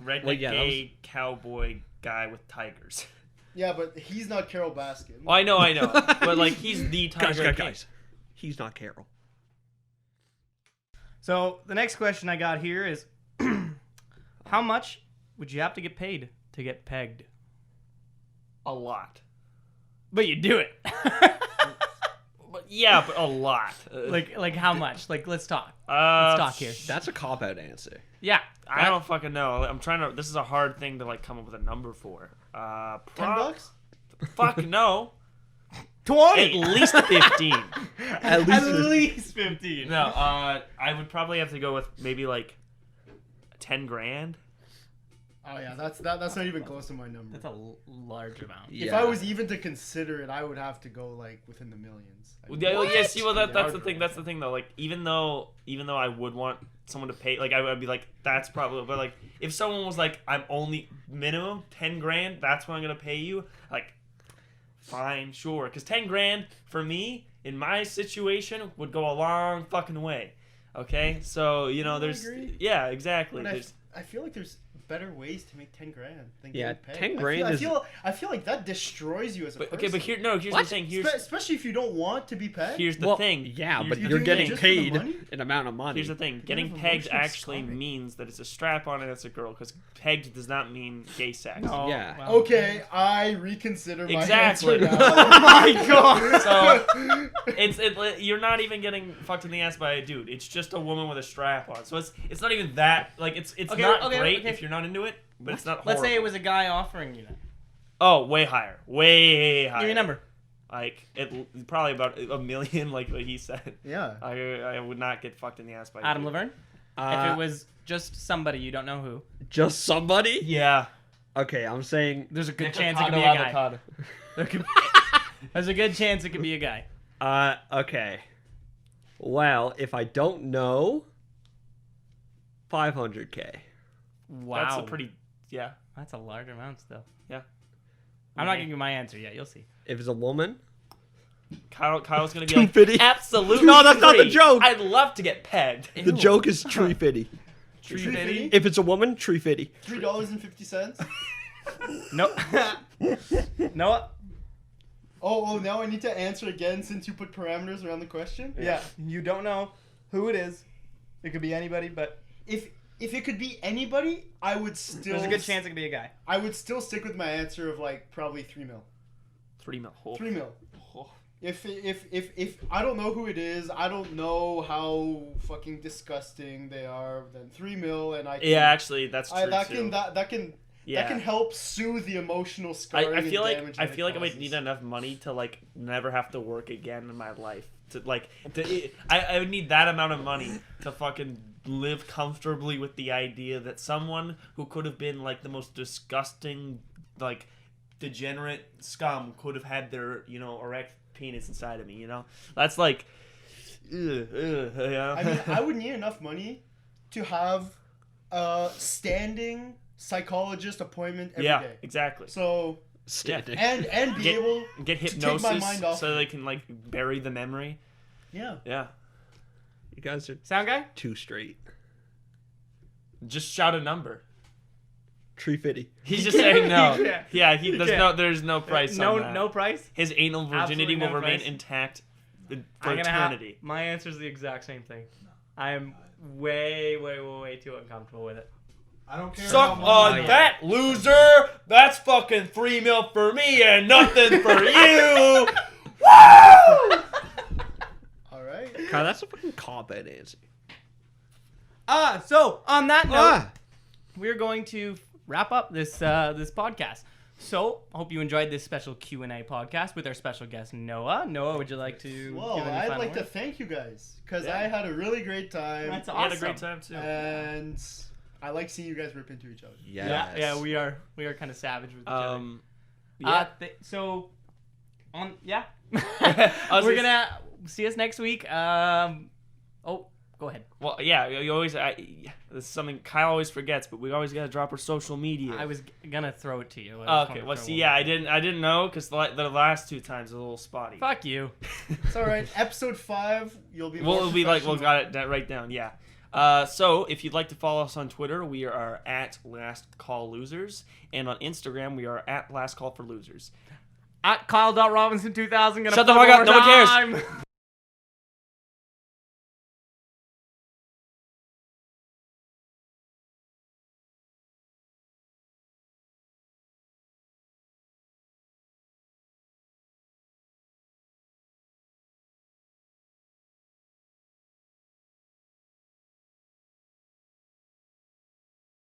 Redneck Well, yeah, that gay cowboy guy with tigers. Yeah, but he's not Carol Baskin. Well, I know. But like he's the tiger king. Guys. He's not Carol. So the next question I got here is, how much would you have to get paid to get pegged? A lot. But you do it. But yeah, but a lot. like how much? Like let's talk. uh, Let's talk here. That's a cop out answer. Yeah. I don't fucking know. I'm trying to. This is a hard thing to like come up with a number for. $10? Fuck no. 20. At least 15. At At least. least 15. No, I would probably have to go with maybe like 10 grand. Oh yeah, that's not even close to my number. That's a large amount. If I was even to consider it, I would have to go like within the millions. Yeah, see, well, that's the Hard thing. for That's the thing, though. Like, even though I would want someone to pay, like, I would be like, that's probably. But like, if someone was like, I'm only minimum 10 grand, that's what I'm gonna pay you. Like, fine, sure, because 10 grand for me in my situation would go a long fucking way. Okay, so you know, I there's agree. yeah, exactly. But There's, I feel like there's better ways to make 10 grand than Yeah, getting paid. 10 grand I is- feel like that destroys you as a but, person. okay, but here's the thing. Especially if you don't want to be paid. Here's the thing. Yeah, but You're you're doing it getting just for the paid money? an amount of money. Here's the thing. Getting have pegged emotional actually scarring. means that it's a strap on and it's a girl, because pegged does not mean gay sex. No. Yeah. Well, Okay, I reconsider my Exactly. answer now. Oh my god. So you're not even getting fucked in the ass by a dude. It's just a woman with a strap on. So it's not even that like it's Okay, not okay, great okay. if you're not into it, but it's not. Let's say it horrible. was a guy offering you that. Oh, way higher, way higher. Give me a number. Like probably about $1 million, like what he said. Yeah. I would not get fucked in the ass by a Adam dude. Laverne? If it was just somebody you don't know who, just somebody. Yeah. Okay, I'm saying. there's a good chance it could be a guy. There could be, there's a good chance it could be a guy. Okay. Well, if I don't know, 500K. Wow. That's a pretty yeah. That's a large amount still. Yeah. I'm not giving you my answer yet. You'll see. If it's a woman, Kyle's gonna be like 250. absolutely. No, that's not the free. joke. I'd love to get pegged. the joke is tree fitty. Tree Tree fitty? fitty? If it's a woman, tree fitty. $3.50. Nope. Noah? Oh, now I need to answer again since you put parameters around the question. Yeah. You don't know who it is. It could be anybody, but If it could be anybody, I would still. there's a good chance it could be a guy. I would still stick with my answer of like probably 3 mil. 3 mil. 3 mil. Oh. If I don't know who it is, I don't know how fucking disgusting they are. Then 3 mil, and I can, Yeah, actually, that's true that too. can that can yeah. that can help soothe the emotional scarring. I feel and like damage I that feel it like I might causes. need enough money to like never have to work again in my life. I would need that amount of money to fucking live comfortably with the idea that someone who could have been like the most disgusting, like degenerate scum could have had their erect penis inside of me. That's like, yeah. I mean, I would need enough money to have a standing psychologist appointment every day. Yeah, exactly. So Standing. and be Get- able Get to take my hypnosis mind off so it. they can like bury the memory. Yeah. Yeah. You guys are Sound guy? too straight. Just shout a number. $350. He's just saying no. Yeah. Yeah, there's no price on that. No price. His anal virginity Absolutely no will remain price. intact for I'm gonna have, eternity. my answer is the exact same thing. I am way too uncomfortable with it. I don't care. Suck how on much- that, loser! That's fucking $3 million for me and nothing for you! Woo! All right. God, that's a fucking cop-out answer. So on that note, we're going to wrap up this podcast. So I hope you enjoyed this special Q&A podcast with our special guest Noah. Noah, would you like to? Well, give any I'd final like to words? thank you guys because Yeah. I had a really great time. That's We awesome. had a great time too. And I like seeing you guys rip into each other. Yeah, we are kind of savage with each other. Yeah. So on I was we're just- gonna see us next week. Go ahead. Well, yeah, you always. This is something Kyle always forgets, but we always gotta drop our social media. I was gonna throw it to you. Okay. Well, see, yeah, I didn't know because the last two times were a little spotty. Fuck you. It's all right. Episode 5, you'll be. Well, more it'll be like we'll professional. got it right down. Yeah. So if you'd like to follow us on Twitter, we are at Last Call Losers, and on Instagram we are at Last Call for Losers. At Kyle.Robinson2000. Shut the fuck up, no one cares. cares.